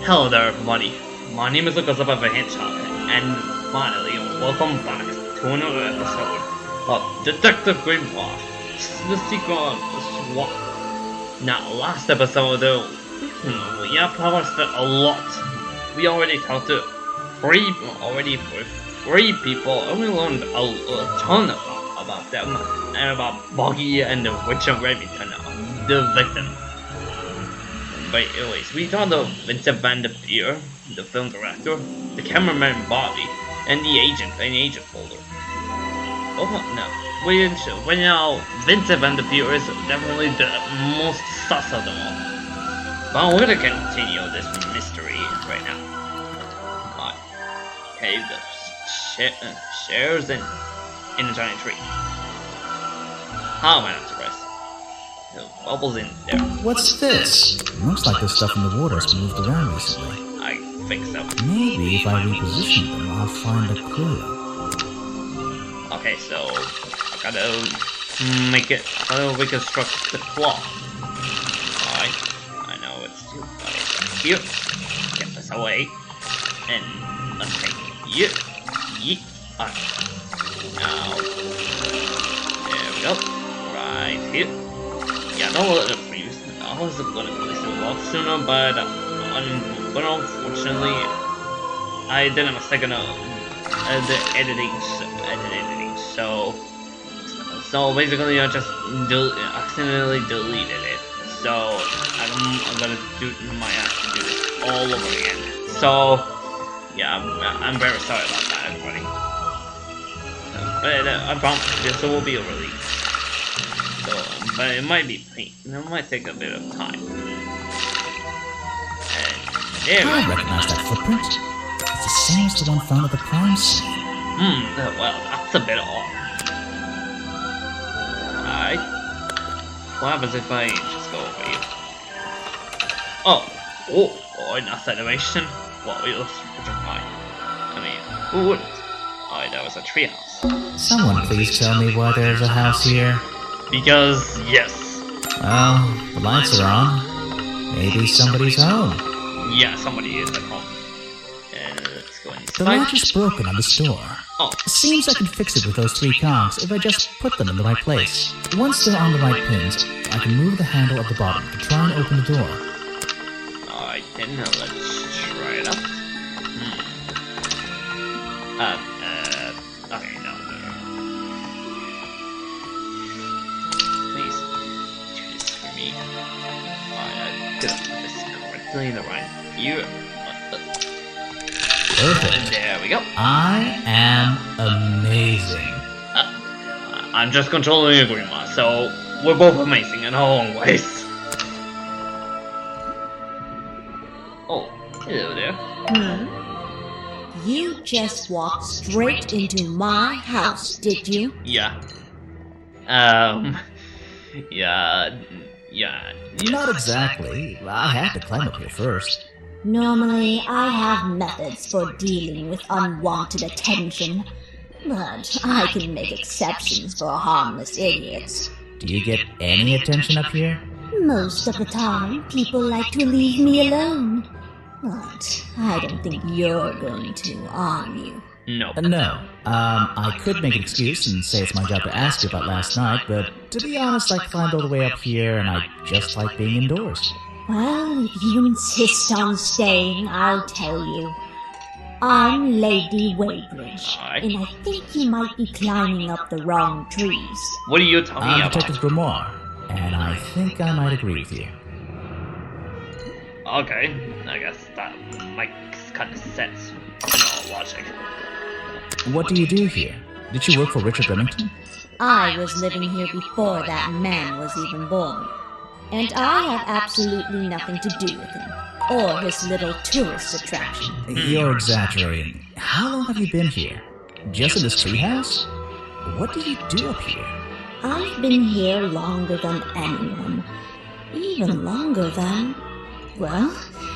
Hello there, everybody. My name is Lucas of Hedgehog, and finally, welcome back to another episode of Detective Grimoire, the secret of the swamp. Now, last episode, we have progressed a lot. We already talked to three people, and we learned a ton about them, and about Boggy and Richard Remington, the victim. But anyways, we talked to Vincent Van Der Veer, the film director, the cameraman Bobby, and the agent folder. Right now, Vincent Van Der Veer is definitely the most sus of them all. But we're gonna continue this mystery right now. Okay, the shares in the giant tree. How am I not surprised? The bubbles in there. What's this? Looks like the stuff in the water has been moved around recently. I think so. Maybe if I reposition them, I'll find a clue. Okay, so I gotta reconstruct the claw. Alright, I know it's too far here. Get this away. And let's take you. Alright. Now, there we go. Right here. Yeah, don't let it freeze. I was gonna release it a lot sooner, but unfortunately, I did a mistake in the editing. So basically, I just accidentally deleted it. So I'm gonna have to do this all over again. So yeah, I'm very sorry about that, everybody. But I promise this will be a release. So, but it might be pain. It might take a bit of time. And there I recognize that footprint. It's the same as the one found at the crime scene. Well, that's a bit odd. Alright. What happens if I just go over here? Oh, nice animation. Well, it looks fine. I mean, who wouldn't? Alright, that was a treehouse. Someone please tell me why there's a house here. Because, yes. Well, the lights are on. Maybe somebody's home. Yeah, somebody is at home. And let's go inside. The latch is broken on this door. Oh. Seems I can fix it with those 3 cogs if I just put them in the right place. Once they're on the right pins, I can move the handle at the bottom to try and open the door. Alright then, let's try it out. Okay, no. Please do this for me. Alright, I did put this correctly in the right view. Perfect. There we go. I am amazing. I'm just controlling a Grimoire, so we're both amazing in our own ways. Oh, hello there. You just walked straight into my house, did you? Yeah. Yeah. Not exactly. I had to climb up here first. Normally, I have methods for dealing with unwanted attention, but I can make exceptions for harmless idiots. Do you get any attention up here? Most of the time, people like to leave me alone. But I don't think you're going to, are you? No. No. I could make an excuse and say it's my job to ask you about last night, but to be honest, I climbed all the way up here and I just like being indoors. Well, if you insist on staying, I'll tell you. I'm Lady Weybridge, and I think you might be climbing up the wrong trees. What are you talking I'm about? Detective Grimoire, and I think I might agree with you. Okay, I guess that makes kind of sense. Logic. What do you do here? Did you work for Richard Remington? I was living here before that man was even born. And I have absolutely nothing to do with him, or his little tourist attraction. You're exaggerating. How long have you been here? Just in this treehouse? What do you do up here? I've been here longer than anyone. Even longer than, well,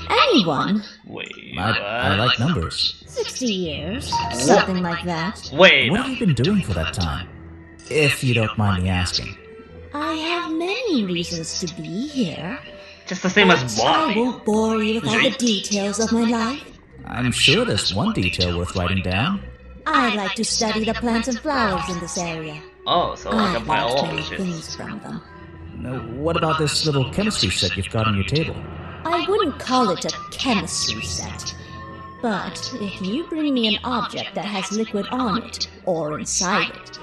anyone. Wait, I like numbers. 60 years, something like that. Wait. What have you been doing for that time? If you don't mind me asking. I have many reasons to be here. Just the same as But I Boggy. won't bore you with all the details of my life. I'm sure there's one detail worth writing down. I like to study the plants and flowers in this area. Oh, so like a I learned many biologist. things from them. What about this little chemistry set you've got on your table? I wouldn't call it a chemistry set. But if you bring me an object that has liquid on it, or inside it,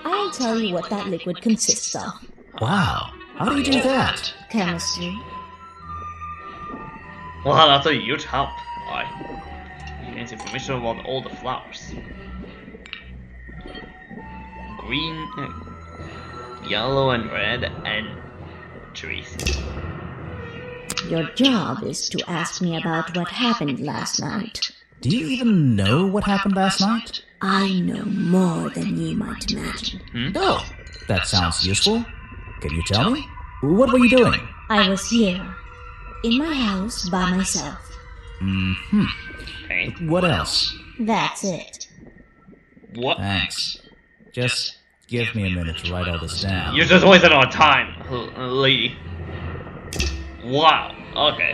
I'll tell you what that liquid consists of. Wow, how do you do that? Chemistry. Wow, that's a huge help. Alright. You gain information about all the flowers. Green, yellow and red, and trees. Your job is to ask me about what happened last night. Do you even know what happened last night? I know more than you might imagine. Oh, that sounds useful. Can you tell me? What were you doing? I was here, in my house by myself. Okay. What else? That's it. What? Thanks. Just give me a minute to write all this down. You're just wasting our time, lady. Wow. Okay.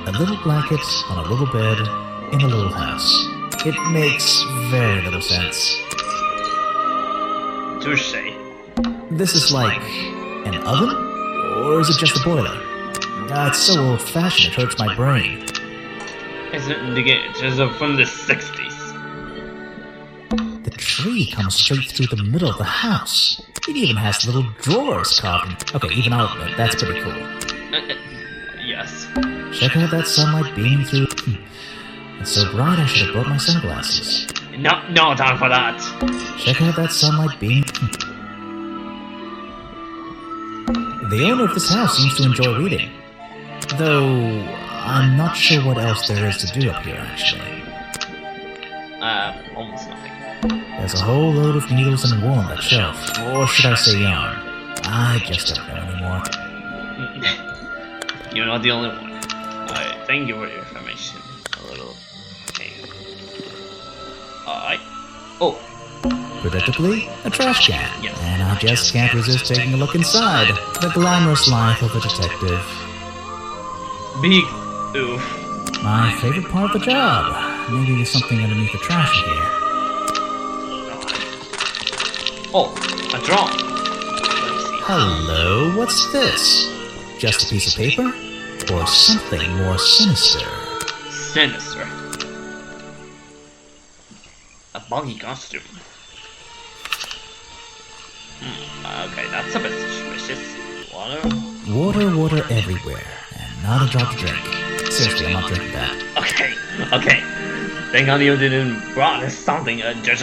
A little blanket on a little bed in a little house. It makes very little sense. Touche. This is like an oven? Or is it just a boiler? It's so old-fashioned it hurts my brain. It's just from the 60s. The tree comes straight through the middle of the house. It even has little drawers carved in. Okay, even I'll admit, that's pretty cool. Yes. Check out that sunlight beaming through. It's so bright I should have brought my sunglasses. No time for that. Check out that sunlight beaming. The owner of this house seems to enjoy reading. Though, I'm not sure what else there is to do up here, actually. Almost nothing. There's a whole load of needles and wool on that shelf. Or should I say yarn? I just don't know anymore. You're not the only one. Alright, thank you for your information. A little. Okay. Alright. Oh, Predictably, a trash can. Yes. And I just can't resist taking a look inside. The glamorous life of a detective. big oof. My favorite part of the job. Maybe there's something underneath the trash in here. Oh, a drum. Let me see. Hello, what's this? Just a piece of paper? Or something more sinister? Sinister. A buggy costume. Okay, that's a bit suspicious. Water? Water everywhere, and not a drop to drink. Seriously, I'm not drinking that. Okay. Thank God you didn't brought us something. Just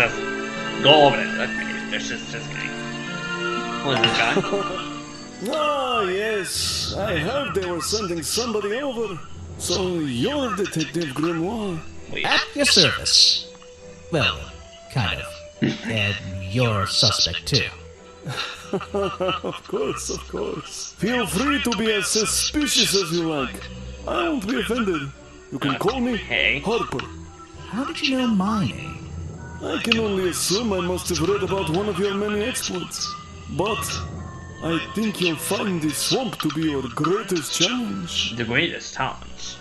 go over it. Okay, just kidding. Who is this guy? Ah, yes. I heard they were sending somebody over. So you're Detective Grimoire. Wait. At your service. Well, kind of. And you're suspect too. Of course. Feel free to be as suspicious as you like. I won't be offended. You can call me Okay. Harper. How did you know my name? I can only assume I must have read about one of your many exploits. But I think you'll find this swamp to be your greatest challenge. The greatest challenge.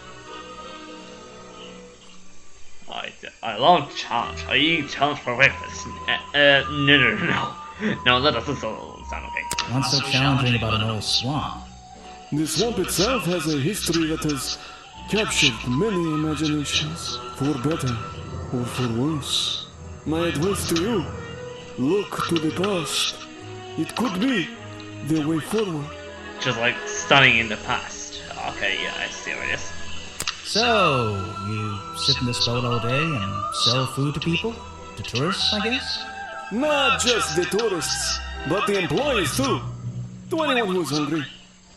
I love challenge. I eat challenge for breakfast. No. No, that doesn't sound okay. What's so challenging about an old swamp? The swamp itself has a history that has captured many imaginations, for better or for worse. My advice to you, look to the past. It could be the way forward. Just like studying in the past. Okay, yeah, I see what it is. So, you sit in this boat all day and sell food to people? To tourists, I guess? Not just the tourists, but the employees too. To anyone who's hungry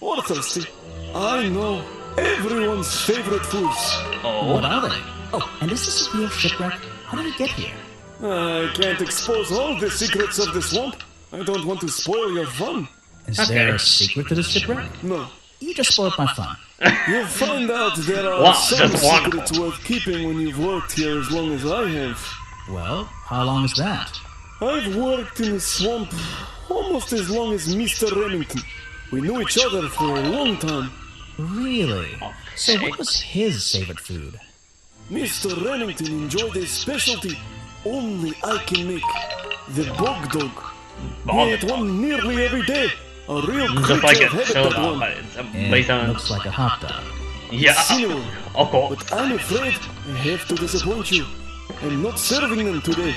or thirsty. I know everyone's favorite foods. Oh, What are they? Oh, and is this a real shipwreck? How did it get here? I can't expose all the secrets of the swamp. I don't want to spoil your fun. Is Okay. there a secret to this shipwreck? No. You just spoiled my fun. You'll find out there are Wow, some just one. secrets worth keeping when you've worked here as long as I have. Well, how long is that? I've worked in the swamp almost as long as Mr. Remington. We knew each other for a long time. Really? Okay. So what was his favorite food? Mr. Remington enjoyed a specialty only I can make. The bog dog. Bog He ate one nearly every day. A real Just like creature a of habit, soda, that one. but it's It based on... looks like a hot dog. Yeah, Similar. of course. But I'm afraid I have to disappoint you. I'm not serving them today.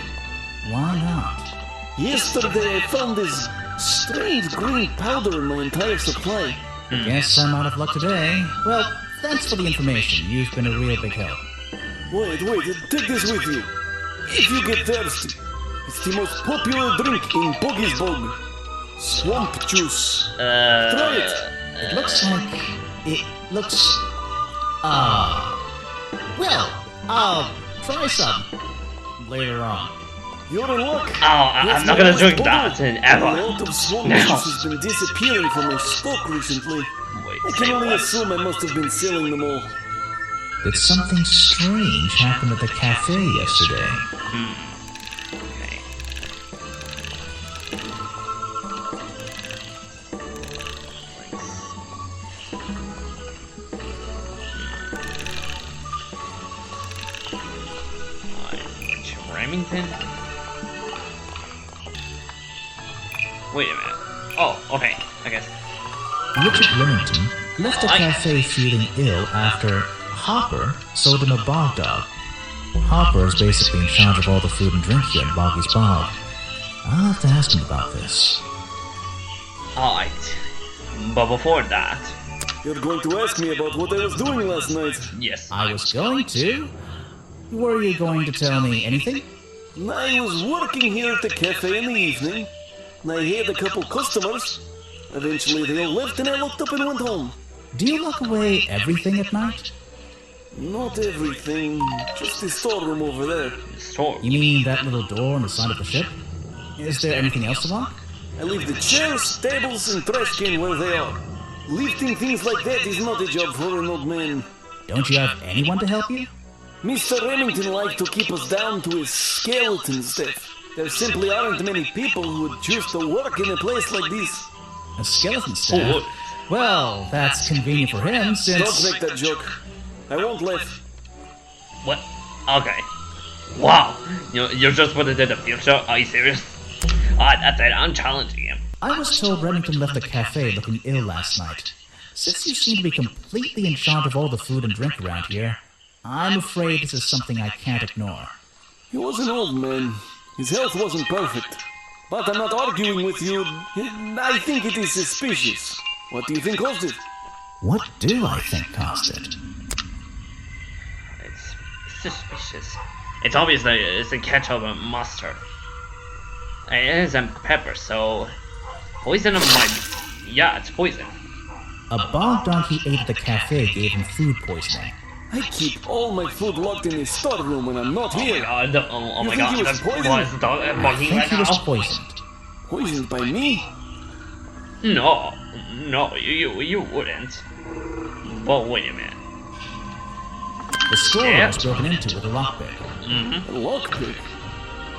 Why not? Yesterday I found this strange green powder in my entire supply. Guess I'm out of luck today. Well, thanks for the information. You've been a real big help. Wait, take this with you. If you get thirsty, it's the most popular drink in Boggy's Bog. Swamp juice. Try it. It looks like... It looks... Well, I'll try some later on. You're in luck. Oh, I'm not gonna drink that in A ever. lot of swamp No. juice has been disappearing from my stock recently. Wait, I say can only what? assume I must have been selling them all. Did something strange happen at the cafe yesterday? Okay. Richard Remington? Wait a minute. Oh, okay, I guess. Richard Remington left the cafe feeling ill after Hopper sold him a bog dog. Hopper is basically in charge of all the food and drink here in Boggy's Bog. I'll have to ask him about this. Alright. But before that, You're going to ask me about what I was doing last night. yes. I was going to. Were you going to tell me anything? I was working here at the cafe in the evening, and I had a couple customers. Eventually they all left and I locked up and went home. Do you lock away everything at night? Not everything, just the storeroom over there. Store. You mean that little door on the side of the ship? Is there anything else to lock? I leave the chairs, tables, and trash can where they are. Lifting things like that is not a job for an old man. Don't you have anyone to help you? Mr. Remington liked to keep us down to his skeleton stuff. There simply aren't many people who would choose to work in a place like this. A skeleton staff? Well, that's convenient for him Don't since... make that joke. I won't laugh. What? Okay. Wow. You're just putting it in the future? Are you serious? Alright, that's it. I'm challenging him. I was told Remington left the cafe looking ill last night. Since you seem to be completely in charge of all the food and drink around here, I'm afraid this is something I can't ignore. He was an old man. His health wasn't perfect. But I'm not arguing with you. I think it is suspicious. What do you think caused it? What do I think caused it? It's suspicious. It's obvious that it's a ketchup and mustard. It is and pepper, so... Poison might... Yeah, it's poison. A bog dog he ate at the cafe gave him food poisoning. I keep all my food locked in the storeroom when I'm not Oh my here. god, oh You my think god, he was that's poisoned? what's the dog I bugging think right he was now? poisoned. Poisoned by me? No, you wouldn't. But wait a minute. The storeroom Yeah. was broken into with a lockpick. Mm-hmm. A lockpick?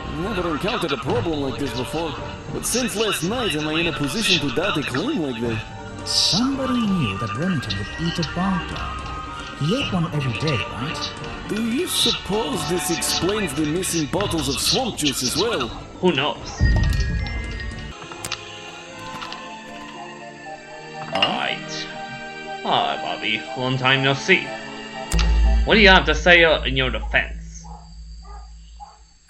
I've never encountered a problem like this before. But since last night am I in a position to doubt a claim like that? Somebody knew that Remington would eat a bog dog. He ate one every day, right? Do you suppose this explains the missing bottles of swamp juice as well? Who knows? Alright. Hi, Bobby. Long time no see. What do you have to say in your defense?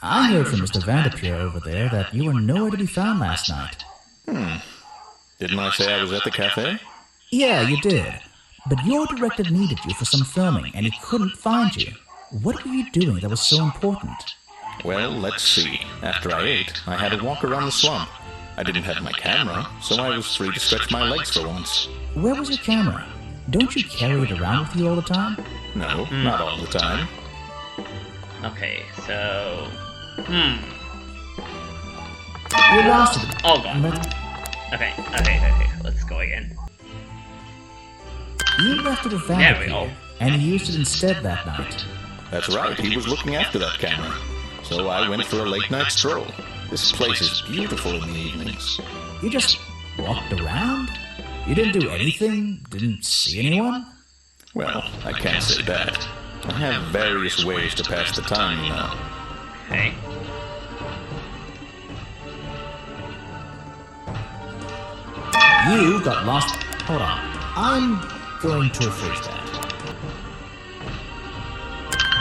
I heard from Mr. Vanderpeer over there that you were nowhere to be found last night. Didn't I say I was at the cafe? Yeah, you did. But your director needed you for some filming, and he couldn't find you. What were you doing that was so important? Well, let's see. After I ate, I had to walk around the swamp. I didn't have my camera, so I was free to stretch my legs for once. Where was your camera? Don't you carry it around with you all the time? No, not all the time. Okay, so... You lost it. Oh god. But Okay, let's go again. you left it with There we go. Vanderpeer, and he used it instead that night. That's right, he was looking after that camera. So I went for a late night stroll. This place is beautiful in the evenings. You just walked around? You didn't do anything? Didn't see anyone? Well, I can't say that. I have various ways to pass the time, you know. Okay. You got lost. Hold on. I'm going to rephrase that.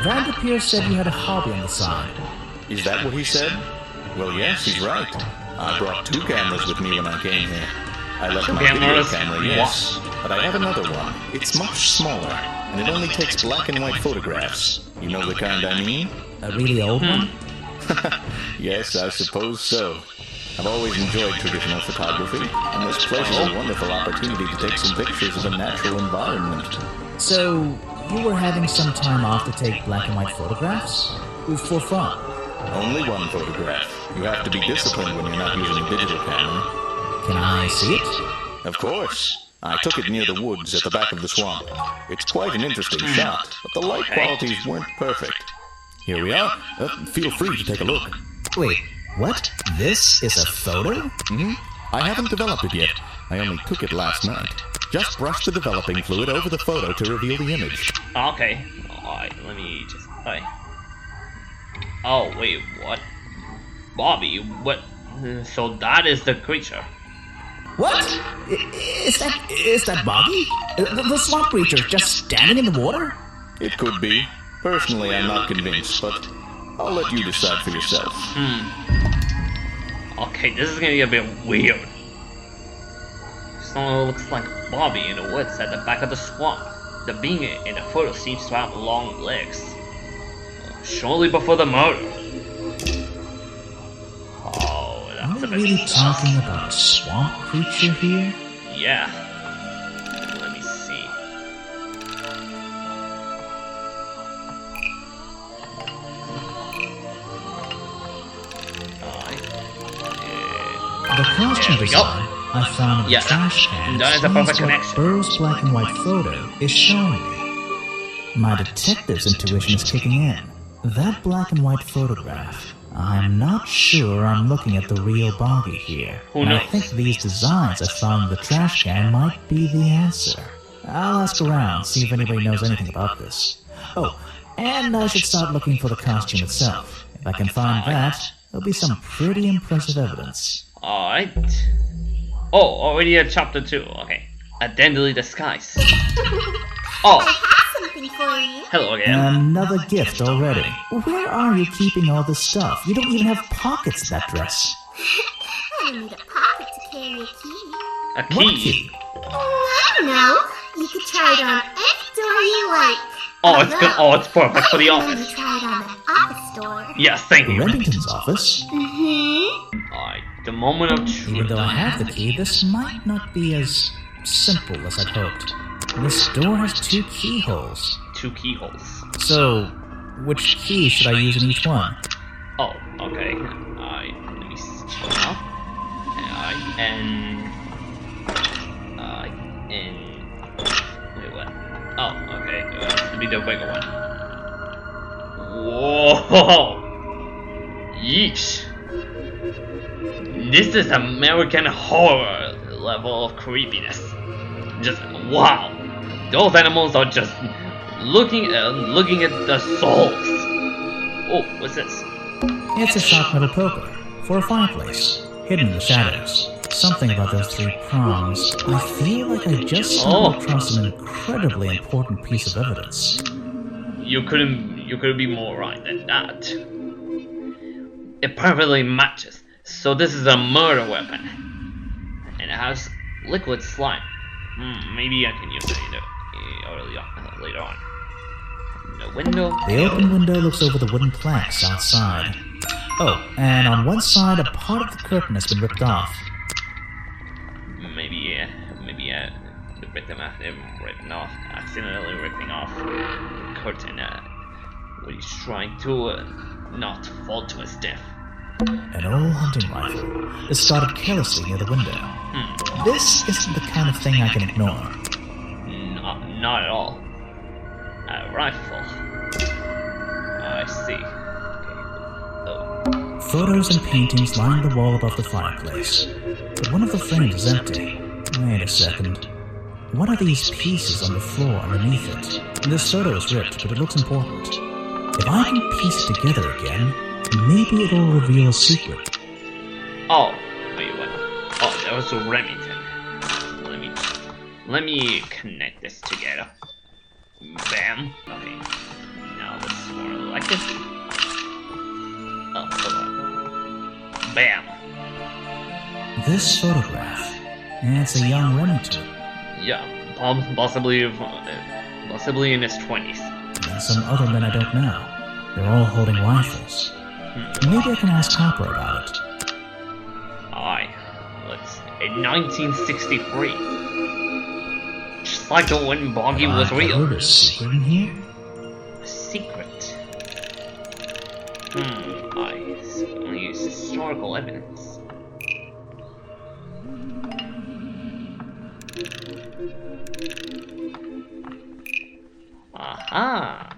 Vanderpeer said you had a hobby on the side. Is that what he said? Well, yes, he's right. I brought 2 cameras with me when I came here. I left my video cameras? camera, yes, but I have another one. It's much smaller, and it only takes black and white photographs. You know the kind I mean? A really old one? Yes, I suppose so. I've always enjoyed traditional photography, and this place is a wonderful opportunity to take some pictures of a natural environment. So, you were having some time off to take black and white photographs? For fun? Only one photograph. You have to be disciplined when you're not using a digital camera. Can I see it? Of course. I took it near the woods at the back of the swamp. It's quite an interesting shot, but the light qualities weren't perfect. Here we are. Feel free to take a look. Wait, what? This is a photo? Mm-hmm. I haven't developed it yet. I only took it last night. Just brush the developing fluid over the photo to reveal the image. Okay. Alright, let me just... Alright. Oh, wait, what? Bobby, what? So that is the creature. What? Is that Boggy? The swamp creature just standing in the water? It could be. Personally, I'm not convinced, but I'll let you decide for yourself. Okay, this is gonna be a bit weird. Someone looks like Bobby in the woods at the back of the swamp. The being in the photo seems to have long legs. Shortly before the murder. Oh, that's Are a we bit really sus. talking about a swamp creature here? Yeah. Let me see. The costume There we design go. I found in the Yeah, trash can that is a explains perfect what connection. Burrow's black and white photo is showing me. My detective's intuition is kicking in. That black and white photograph. I'm not sure I'm looking at the real Boggy here. Who And I knows? think these designs I found in the trash can might be the answer. I'll ask around, see if anybody knows anything about this. Oh, and I should start looking for the costume itself. If I can find that, there'll be some pretty impressive evidence. Alright. Oh, already at chapter 2. Okay. A deadly disguise. Oh, Something for you. hello again. Another gift already. Where are you keeping all this stuff? You don't even have pockets in that dress. I need a pocket to carry a key. A What key. key? I don't know. You could try it on any door you like. Oh, it's good. Oh, it's perfect for the I office. you try it on the office door. Yes, thank you. Remington's office? Mm-hmm. Alright, the moment of Even truth. though I have the key, this might not be as simple as I'd hoped. This door has 2 keyholes. 2 keyholes. So, which key should I use in each one? Oh, okay. Alright, let me check it out. Alright, and... Wait, what? Oh, okay. To be the bigger one. Whoa! Yeesh! This is American horror level of creepiness. Just wow! Those animals are just looking at the souls. Oh, what's this? It's a sharp metal poker for a fireplace, hidden in the shadows. Something about those 3 prongs. I feel like I just stumbled across an incredibly important piece of evidence. You couldn't be more right than that. It perfectly matches. So this is a murder weapon, and it has liquid slime. Maybe I can use it later on. The window. The open window looks over the wooden planks outside. Oh, and on one side, a part of the curtain has been ripped off. Maybe the victim accidentally ripping off the curtain when he's trying to not fall to his death. An old hunting rifle is started carelessly near the window. This isn't the kind of thing I can ignore. Not at all. A rifle. I see. Okay. Photos and paintings line the wall above the fireplace, but one of the frames is empty. Wait a second. What are these pieces on the floor underneath it? This photo is ripped, but it looks important. If I can piece it together again, maybe it'll reveal a secret. Oh, wait, what? Oh, that was Remington. Let me connect this together. Bam. Okay. Now this is more like this. Oh, hold on. Bam. This photograph. It's a young Remington. Yeah, possibly in his 20s. And some other men I don't know. They're all holding rifles. Maybe I can ask Hopper about it. Aye. In 1963. Just like the when Boggy was real. I heard a secret in here? A secret? I only use historical evidence. Aha!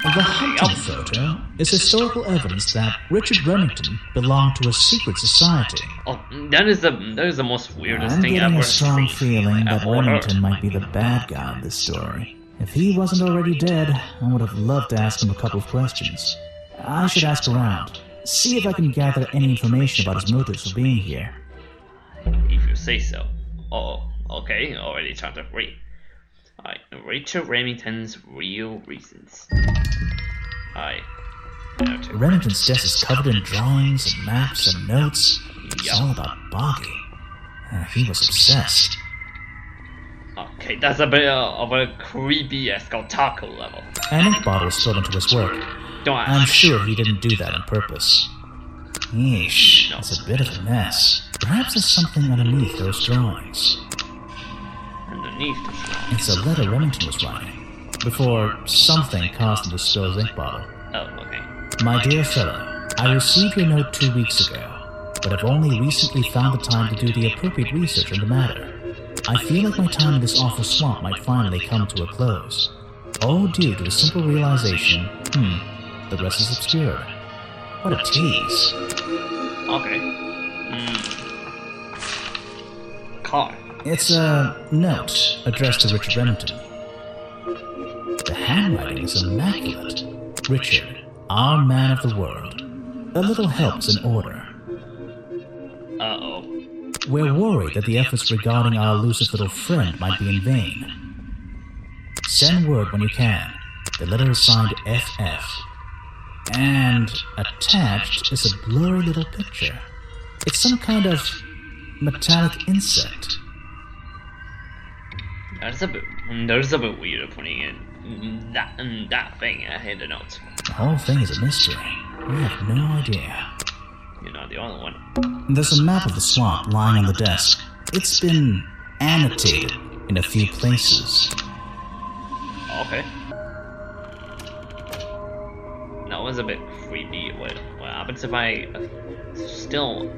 The hunting photo is historical evidence that Richard Remington belonged to a secret society. Oh, that is the most weirdest I'm thing getting ever a strong feeling that ever heard. Remington might be the bad guy in this story. If he wasn't already dead, I would have loved to ask him a couple of questions. I should ask around, see if I can gather any information about his motives for being here. If you say so. Oh, okay, already chapter 3. Alright, Richard Remington's real reasons. Alright. Remington's desk is covered in drawings and maps and notes. It's all about Boggy. He was obsessed. Okay, that's a bit of a creepy Escotaco level. An ink bottle spilled into his work. I'm sure he didn't do that on purpose. Yeesh, that's a bit of a mess. Perhaps there's something underneath those drawings. Underneath this drawing? It's a letter Remington was writing, before something caused him to spill his ink bottle. Oh, okay. My dear fellow, I received your note 2 weeks ago, but have only recently found the time to do the appropriate research on the matter. I feel like my time in this awful swamp might finally come to a close. All due to the simple realization, the rest is obscured. What a tease. Okay. Card. It's a note addressed to Richard Remington. The handwriting is immaculate. Richard, our man of the world. A little help is in order. Uh-oh. We're worried that the efforts regarding our elusive little friend might be in vain. Send word when you can. The letter is signed FF. And attached is a blurry little picture. It's some kind of metallic insect. That's a bit weird putting in that thing in the notes. The whole thing is a mystery. We have no idea. You're not the only one. There's a map of the swamp lying on the desk. It's been annotated in a few places. Okay. That was a bit creepy. What happens if I still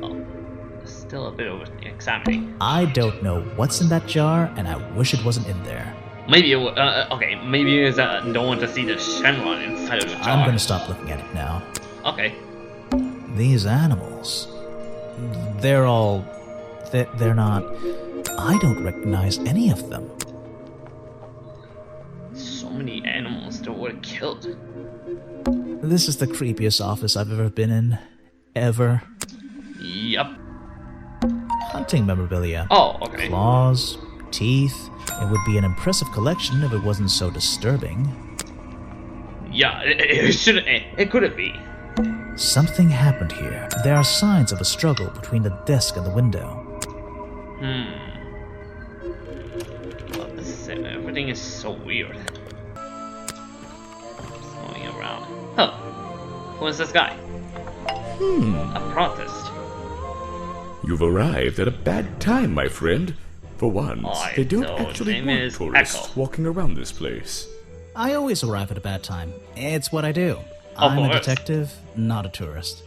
a bit of examining? I don't know what's in that jar, and I wish it wasn't in there. Maybe okay. Maybe it's don't want to see the Shenron inside of the jar. I'm gonna stop looking at it now. Okay. These animals, they're not. I don't recognize any of them. So many animals that were killed. This is the creepiest office I've ever been in. Ever. Yup. Hunting memorabilia. Oh, okay. Claws, teeth. It would be an impressive collection if it wasn't so disturbing. Yeah, it couldn't be. Something happened here. There are signs of a struggle between the desk and the window. Well, everything is so weird. Going around. Huh. Who is this guy? A protest. You've arrived at a bad time, my friend. For once, they don't actually want tourists walking around this place. I always arrive at a bad time. It's what I do. I'm a detective, not a tourist.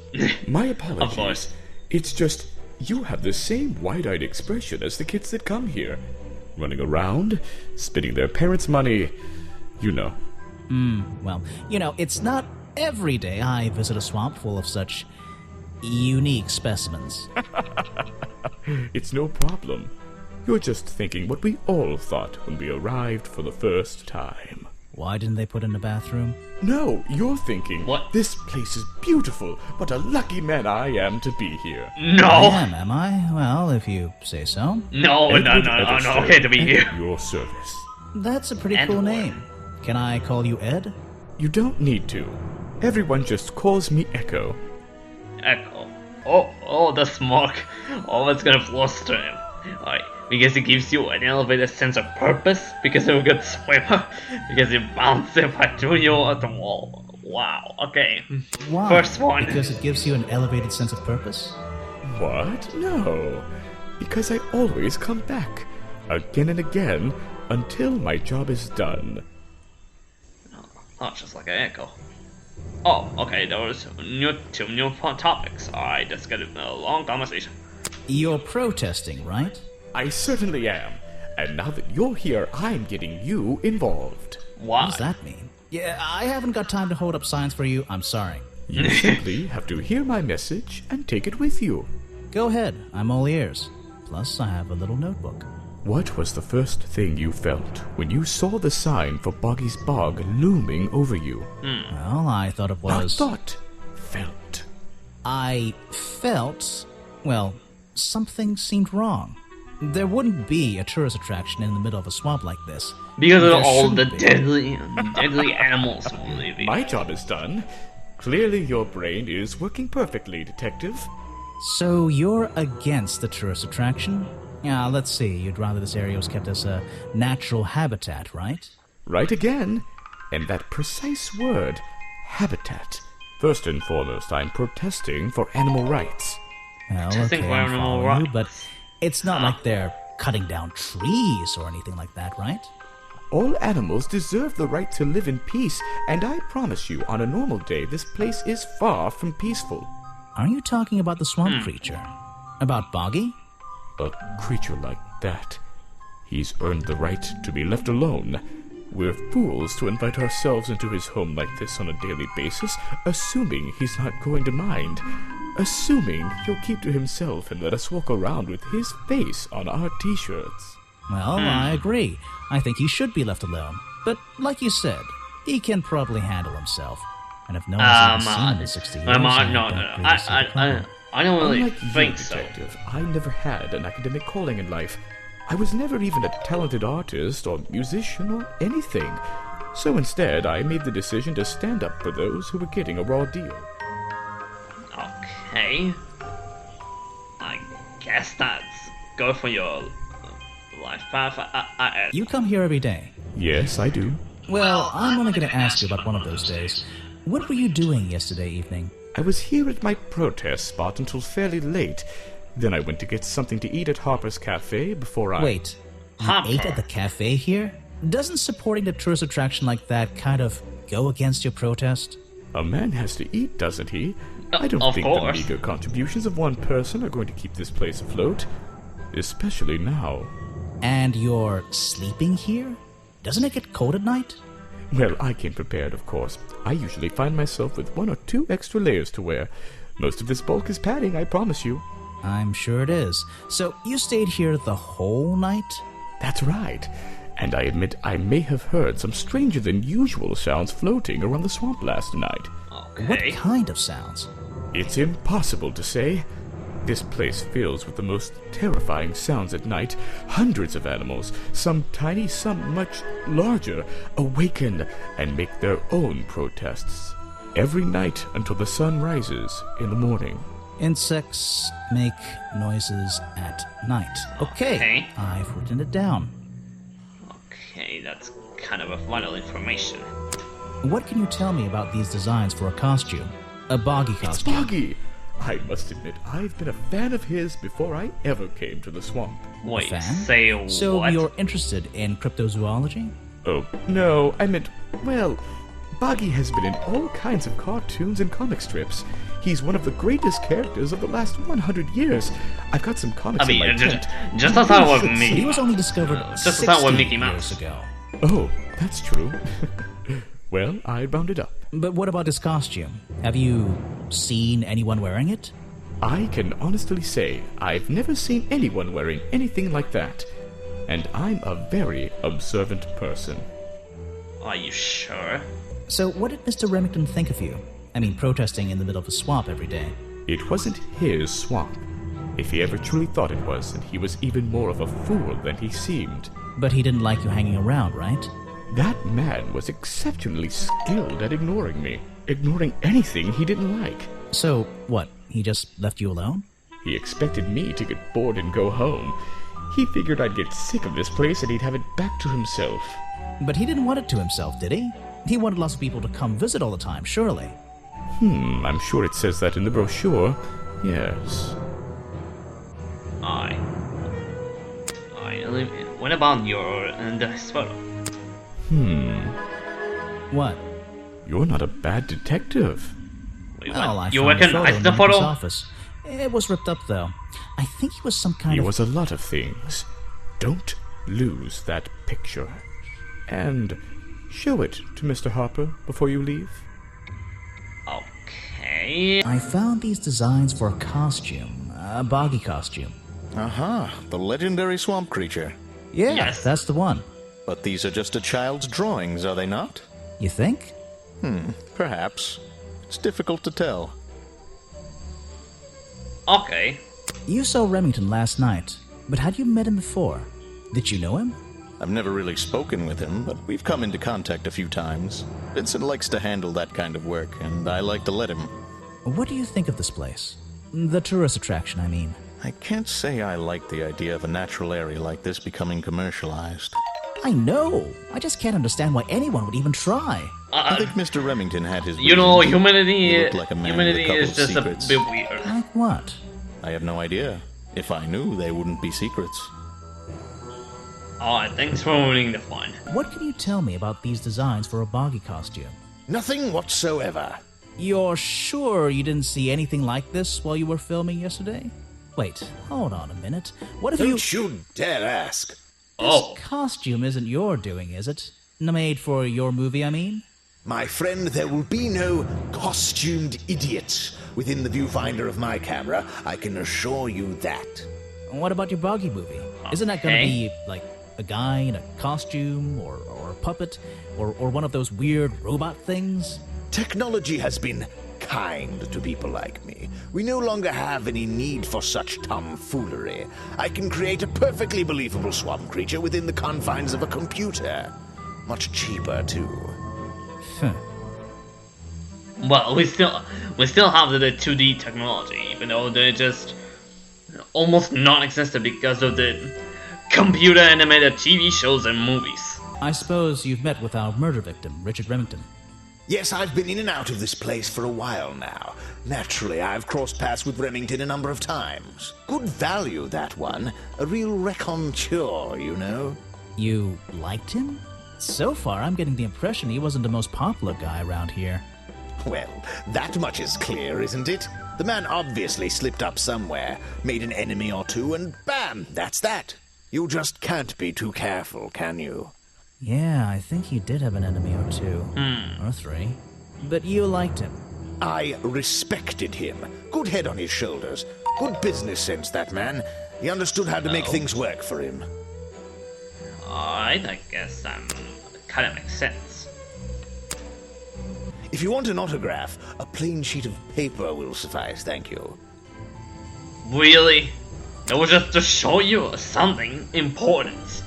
My apologies. It's just, you have the same wide-eyed expression as the kids that come here. Running around, spending their parents' money, you know. Well, it's not every day I visit a swamp full of such unique specimens. It's no problem. You're just thinking what we all thought when we arrived for the first time. Why didn't they put in a bathroom? No, you're thinking, What? This place is beautiful. What a lucky man I am to be here. No! Am I? Well, if you say so. No, Edward no, Edderstone, okay to be here. at your service. That's a pretty cool Edward. name. Can I call you Ed? You don't need to. Everyone just calls me Echo. Echo. Oh, the smoke. Oh, it's gonna fluster him. Alright, because it gives you an elevated sense of purpose, because you're a good swimmer, because you bounce it by doing you at the wall. Wow, okay. Why? First one. Because it gives you an elevated sense of purpose? What? No. Because I always come back. Again and again, until my job is done. Oh, just like an echo. Oh, okay, there was two new topics. Alright, let's get a long conversation. You're protesting, right? I certainly am. And now that you're here, I'm getting you involved. Why? What does that mean? Yeah, I haven't got time to hold up signs for you. I'm sorry. You simply have to hear my message and take it with you. Go ahead. I'm all ears. Plus, I have a little notebook. What was the first thing you felt when you saw the sign for Boggy's Bog looming over you? Well, I thought it was... Not thought, felt. I felt... Well, something seemed wrong. There wouldn't be a tourist attraction in the middle of a swamp like this. Because of There all the shouldn't be. deadly animals living. My job is done. Clearly your brain is working perfectly, Detective. So you're against the tourist attraction? Yeah, let's see. You'd rather this area was kept as a natural habitat, right? Right again. And that precise word, habitat. First and foremost, I'm protesting for animal rights. Well, Testing okay, for I'm animal following you, rights. but it's not like they're cutting down trees or anything like that, right? All animals deserve the right to live in peace, and I promise you, on a normal day, this place is far from peaceful. Are you talking about the swamp creature? About Boggy? A creature like that. He's earned the right to be left alone. We're fools to invite ourselves into his home like this on a daily basis, assuming he's not going to mind. Assuming he'll keep to himself and let us walk around with his face on our t-shirts. Well, I agree. I think he should be left alone. But like you said, he can probably handle himself. And if no one's even seen him in 60 years, no. I don't really see the problem. I don't really Unlike think you, so. Detective, I never had an academic calling in life. I was never even a talented artist or musician or anything. So instead, I made the decision to stand up for those who were getting a raw deal. Okay. I guess that's good for your life path. You come here every day. Yes, I do. Well, I'm only going to ask you about one of those days. What were you doing yesterday evening? I was here at my protest spot until fairly late. Then I went to get something to eat at Harper's Cafe before I... Wait, you Hopper. ate at the cafe here? Doesn't supporting the tourist attraction like that kind of go against your protest? A man has to eat, doesn't he? I don't Of think course. the meager contributions of one person are going to keep this place afloat. Especially now. And you're sleeping here? Doesn't it get cold at night? Well, I came prepared, of course. I usually find myself with 1 or 2 extra layers to wear. Most of this bulk is padding, I promise you. I'm sure it is. So you stayed here the whole night? That's right. And I admit I may have heard some stranger than usual sounds floating around the swamp last night. What Okay. kind of sounds? It's impossible to say. This place fills with the most terrifying sounds at night. Hundreds of animals, some tiny, some much larger, awaken and make their own protests. Every night until the sun rises in the morning. Insects make noises at night. Okay, I've written it down. Okay, that's kind of a vital information. What can you tell me about these designs for a costume? A Boggy It's costume. Boggy! I must admit, I've been a fan of his before I ever came to the swamp. Wait, Fan? say So what? you're interested in cryptozoology? Oh, no, I meant, well, Boggy has been in all kinds of cartoons and comic strips. He's one of the greatest characters of the last 100 years. I've got some comics I mean, in my tent. just as I was You should me. see. He was only discovered Just as 60 that with Mickey Mouse. years ago. Oh, that's true. Well, I rounded up. But what about his costume? Have you seen anyone wearing it? I can honestly say I've never seen anyone wearing anything like that. And I'm a very observant person. Are you sure? So, what did Mr. Remington think of you? I mean, protesting in the middle of a swamp every day. It wasn't his swamp. If he ever truly thought it was, then he was even more of a fool than he seemed. But he didn't like you hanging around, right? That man was exceptionally skilled at ignoring me. Ignoring anything he didn't like. So, what? He just left you alone? He expected me to get bored and go home. He figured I'd get sick of this place and he'd have it back to himself. But he didn't want it to himself, did he? He wanted lots of people to come visit all the time, surely. I'm sure it says that in the brochure. Yes. What about your this photo? What? You're not a bad detective. Wait, Well, what? I You found the recognize in the Remington's photo? office. It was ripped up, though. I think he was some kind He of... was a lot of things. Don't lose that picture. And show it to Mr. Harper before you leave. Okay. I found these designs for a costume. A Boggy costume. Aha, the legendary swamp creature. Yeah, Yes. that's the one. But these are just a child's drawings, are they not? You think? Perhaps. It's difficult to tell. Okay. You saw Remington last night, but had you met him before? Did you know him? I've never really spoken with him, but we've come into contact a few times. Vincent likes to handle that kind of work, and I like to let him. What do you think of this place? The tourist attraction, I mean. I can't say I like the idea of a natural area like this becoming commercialized. I know! I just can't understand why anyone would even try. I think Mr. Remington had his You know, reasons. humanity. He looked like a man with a Humanity couple is of just secrets. a bit weird. Like what? I have no idea. If I knew, they wouldn't be secrets. Alright, thanks for ruining the fun. What can you tell me about these designs for a Boggy costume? Nothing whatsoever. You're sure you didn't see anything like this while you were filming yesterday? Wait, hold on a minute. What if Don't you dare ask. Oh, This costume isn't your doing, is it? Made for your movie, I mean? My friend, there will be no costumed idiots within the viewfinder of my camera. I can assure you that. What about your Boggy movie? Isn't that gonna Okay. be, like, a guy in a costume, or a puppet, or one of those weird robot things? Technology has been kind to people like me. We no longer have any need for such tomfoolery. I can create a perfectly believable swamp creature within the confines of a computer. Much cheaper, too. Huh. well, we still have the 2D technology, even though they're just almost non-existent because of the computer animated TV shows and movies. I suppose you've met with our murder victim, Richard Remington. Yes, I've been in and out of this place for a while now. Naturally, I've crossed paths with Remington a number of times. Good value, that one. A real raconteur, you know. You liked him? So far, I'm getting the impression he wasn't the most popular guy around here. Well, that much is clear, isn't it? The man obviously slipped up somewhere, made an enemy or two, and bam, that's that. You just can't be too careful, can you? Yeah, I think he did have an enemy or two. Or three. But you liked him. I respected him. Good head on his shoulders. Good business sense, that man. He understood how to make things work for him. Alright, I guess kind of makes sense. If you want an autograph, a plain sheet of paper will suffice, thank you. Really? It was just to show you something important.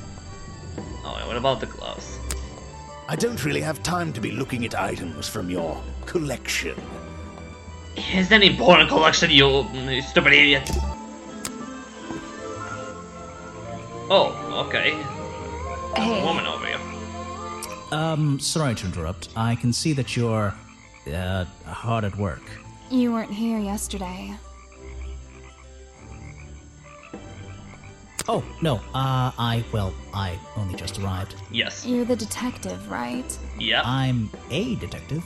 Oh, and what about the gloves? I don't really have time to be looking at items from your collection. Is that an important collection, you stupid idiot? Oh, okay. There's a woman over here. Sorry to interrupt. I can see that you're, hard at work. You weren't here yesterday. Oh, no, I only just arrived. Yes. You're the detective, right? Yep. I'm a detective.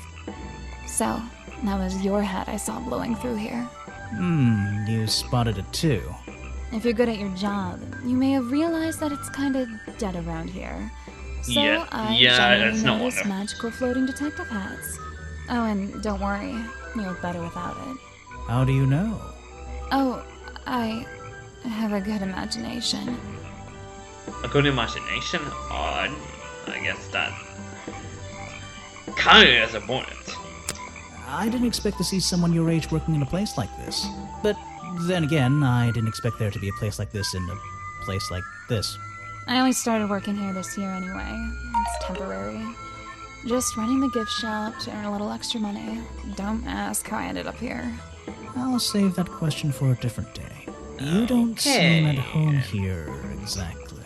So, that was your head I saw blowing through here. You spotted it too. If you're good at your job, you may have realized that it's kind of dead around here. So Yeah, I yeah, generally that's no notice wonder. magical floating detective hats. Oh, and don't worry, you look better without it. How do you know? Oh, I have a good imagination. A good imagination? Oh, I guess that kind of is important. I didn't expect to see someone your age working in a place like this. But then again, I didn't expect there to be a place like this in a place like this. I only started working here this year anyway. It's temporary. Just running the gift shop to earn a little extra money. Don't ask how I ended up here. I'll save that question for a different day. You don't seem at home here, exactly.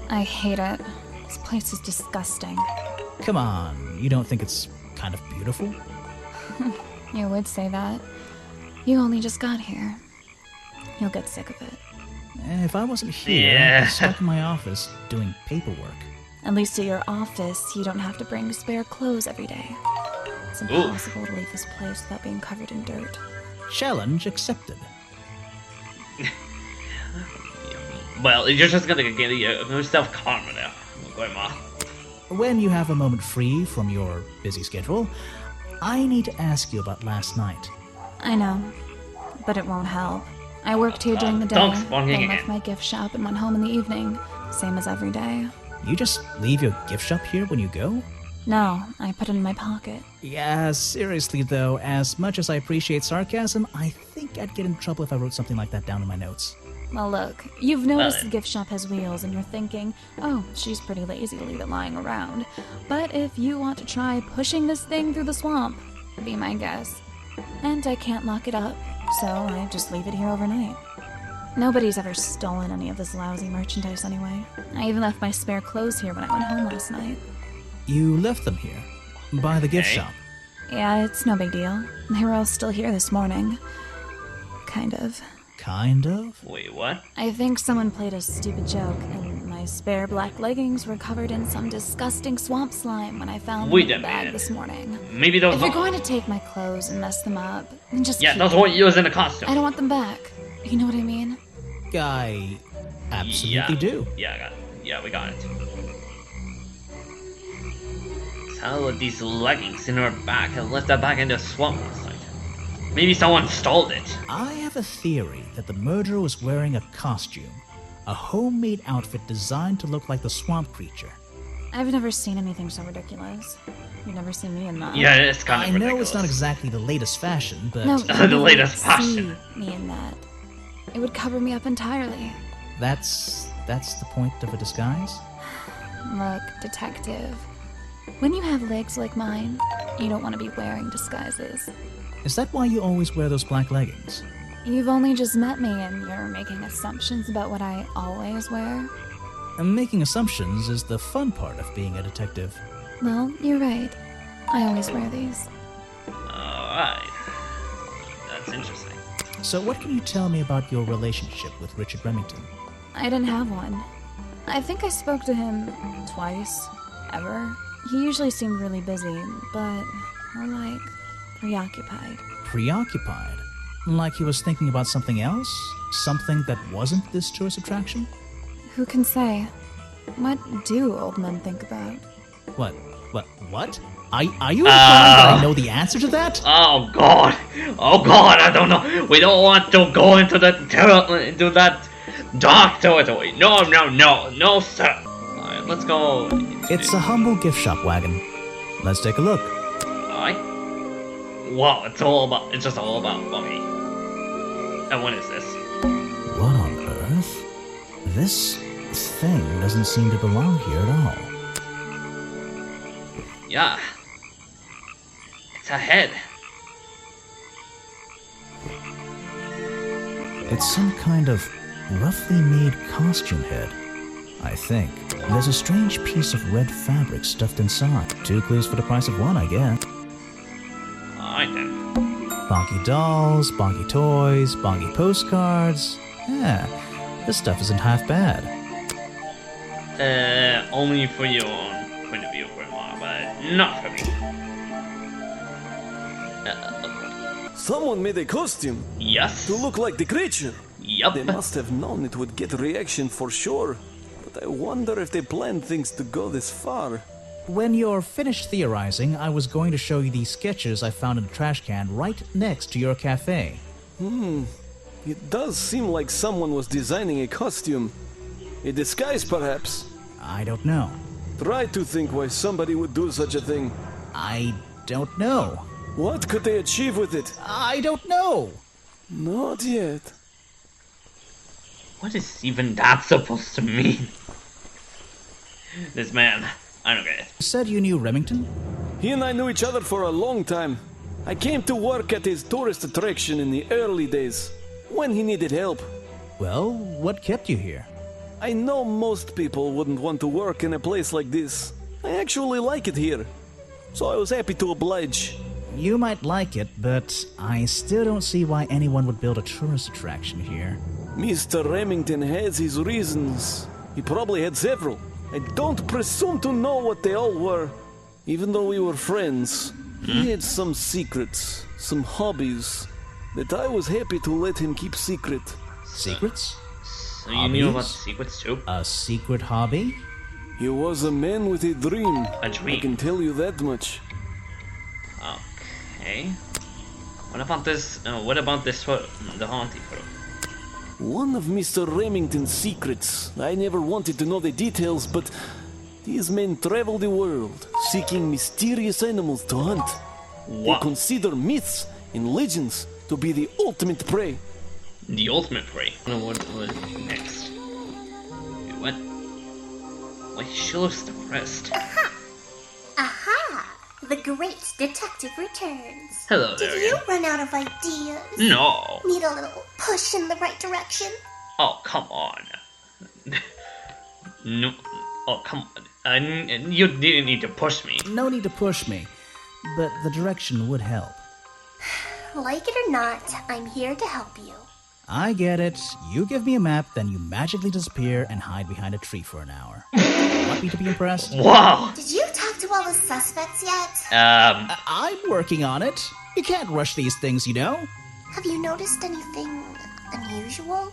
I hate it. This place is disgusting. Come on, you don't think it's kind of beautiful? You would say that. You only just got here. You'll get sick of it. If I wasn't here, I'd be stuck in my office doing paperwork. At least at your office, you don't have to bring spare clothes every day. It's impossible to leave this place without being covered in dirt. Challenge accepted. Well, you're just gonna get yourself karma now, Grimoire. When you have a moment free from your busy schedule, I need to ask you about last night. I know, but it won't help. I worked here during the day, then left my gift shop and went home in the evening. Same as every day. You just leave your gift shop here when you go? No, I put it in my pocket. Yeah, seriously though, as much as I appreciate sarcasm, I think I'd get in trouble if I wrote something like that down in my notes. Well, look, you've noticed the gift shop has wheels and you're thinking, oh, she's pretty lazy to leave it lying around. But if you want to try pushing this thing through the swamp, be my guest. And I can't lock it up, so I just leave it here overnight. Nobody's ever stolen any of this lousy merchandise anyway. I even left my spare clothes here when I went home last night. You left them here? By the gift shop? Yeah, it's no big deal. They were all still here this morning. Kind of. Kind of? Wait, what? I think someone played a stupid joke, and my spare black leggings were covered in some disgusting swamp slime when I found them in the bag this morning. Maybe those. If you're going to take my clothes and mess them up, then just yeah, those weren't used in a costume. I don't want them back. You know what I mean? I absolutely do. Yeah, we got it. Tell these leggings in her back and left that back in the swamp last night. Maybe someone stole it. I have a theory that the murderer was wearing a costume. A homemade outfit designed to look like the swamp creature. I've never seen anything so ridiculous. You've never seen me in that. Yeah, it's kind of ridiculous. I know it's not exactly the latest fashion, but... No, the latest fashion. See me in that. It would cover me up entirely. That's the point of a disguise? Look, detective. When you have legs like mine, you don't want to be wearing disguises. Is that why you always wear those black leggings? You've only just met me and you're making assumptions about what I always wear. And making assumptions is the fun part of being a detective. Well, you're right. I always wear these. Alright. That's interesting. So what can you tell me about your relationship with Richard Remington? I didn't have one. I think I spoke to him twice, ever. He usually seemed really busy, but more like preoccupied. Preoccupied? Like he was thinking about something else? Something that wasn't this tourist attraction? Who can say? What do old men think about? What? Are you implying that I know the answer to that? Oh god, I don't know. We don't want to go into that dark territory. No, sir. Alright, let's go. It's a humble gift shop wagon. Let's take a look. Alright. Wow, it's just all about Boggy. And what is this? What on earth? This thing doesn't seem to belong here at all. Yeah. It's a head. It's some kind of roughly made costume head, I think. There's a strange piece of red fabric stuffed inside. 2 clues for the price of 1, I guess. Alright then. Boggy dolls, Boggy toys, Boggy postcards. Yeah, this stuff isn't half bad. Only for your own point of view, Grimoire, but not for me. Someone made a costume. Yes. To look like the creature. Yup. They must have known it would get a reaction for sure. But I wonder if they planned things to go this far. When you're finished theorizing, I was going to show you these sketches I found in a trash can right next to your cafe. It does seem like someone was designing a costume. A disguise, perhaps. I don't know. Try to think why somebody would do such a thing. I don't know. What could they achieve with it? I don't know. Not yet. What is even that supposed to mean? This man, I don't get it. You said you knew Remington? He and I knew each other for a long time. I came to work at his tourist attraction in the early days, when he needed help. Well, what kept you here? I know most people wouldn't want to work in a place like this. I actually like it here, so I was happy to oblige. You might like it, but I still don't see why anyone would build a tourist attraction here. Mr. Remington has his reasons. He probably had several. I don't presume to know what they all were. Even though we were friends, he had some secrets, some hobbies, that I was happy to let him keep secret. Secrets? So you knew about the secrets too? A secret hobby? He was a man with a dream. A dream? I can tell you that much. Okay. What about this photo? The haunting photo? One of Mr. Remington's secrets. I never wanted to know the details, but these men travel the world, seeking mysterious animals to hunt. Wow. They consider myths and legends to be the ultimate prey. The ultimate prey. I don't know what was next. Wait, what? Why, she looks depressed. Aha! Aha! The great detective returns. Hello there Did you again. run out of ideas? No. Need a little push in the right direction? Oh, come on. No. Oh, come on. You didn't need to push me. No need to push me, but the direction would help. Like it or not, I'm here to help you. I get it. You give me a map, then you magically disappear and hide behind a tree for an hour. You want me to be impressed? Wow. Did you talk to all the suspects yet? I'm working on it. You can't rush these things, you know. Have you noticed anything unusual?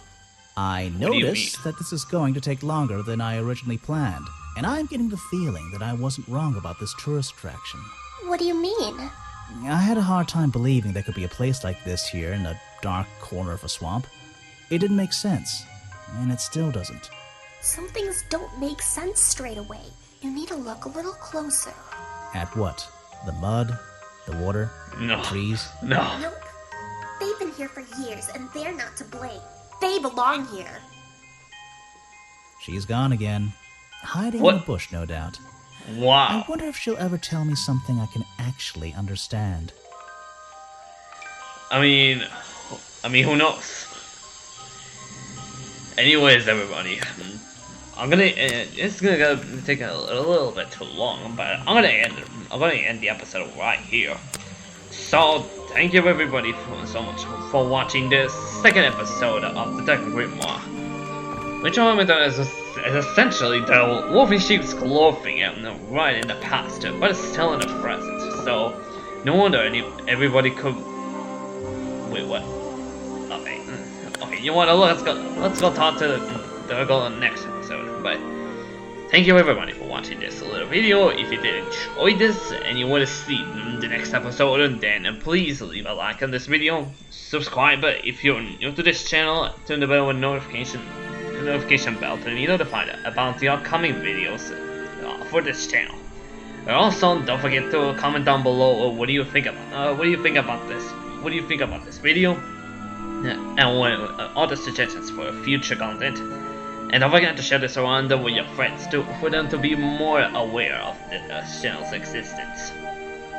I do you noticed that this is going to take longer than I originally planned, and I'm getting the feeling that I wasn't wrong about this tourist attraction. What do you mean? I had a hard time believing there could be a place like this here in a dark corner of a swamp. It didn't make sense, and it still doesn't. Some things don't make sense straight away. You need to look a little closer. At what? The mud? The water? No. The trees? No. Nope. They've been here for years, and they're not to blame. They belong here. She's gone again. Hiding What? in a bush, no doubt. Wow. I wonder if she'll ever tell me something I can actually understand. I mean, who knows? Anyways, everybody, I'm gonna. It's gonna take a little bit too long, but I'm gonna end the episode right here. So, thank you everybody so much for watching this second episode of Detective Grimoire. Which is essentially the wolf in sheep's clothing right in the past, but it's still in the present. So, no wonder everybody could. Wait, what? Okay, you wanna look? Let's go talk to the next episode. But thank you everybody for watching this little video. If you did enjoy this and you want to see the next episode, then please leave a like on this video. Subscribe if you're new to this channel. Turn the bell with notification bell to be notified about the upcoming videos for this channel. And also, don't forget to comment down below what do you think about this? What do you think about this video? And all the suggestions for future content. And don't forget to share this around with your friends for them to be more aware of the channel's existence.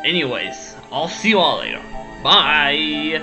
Anyways, I'll see you all later. Bye!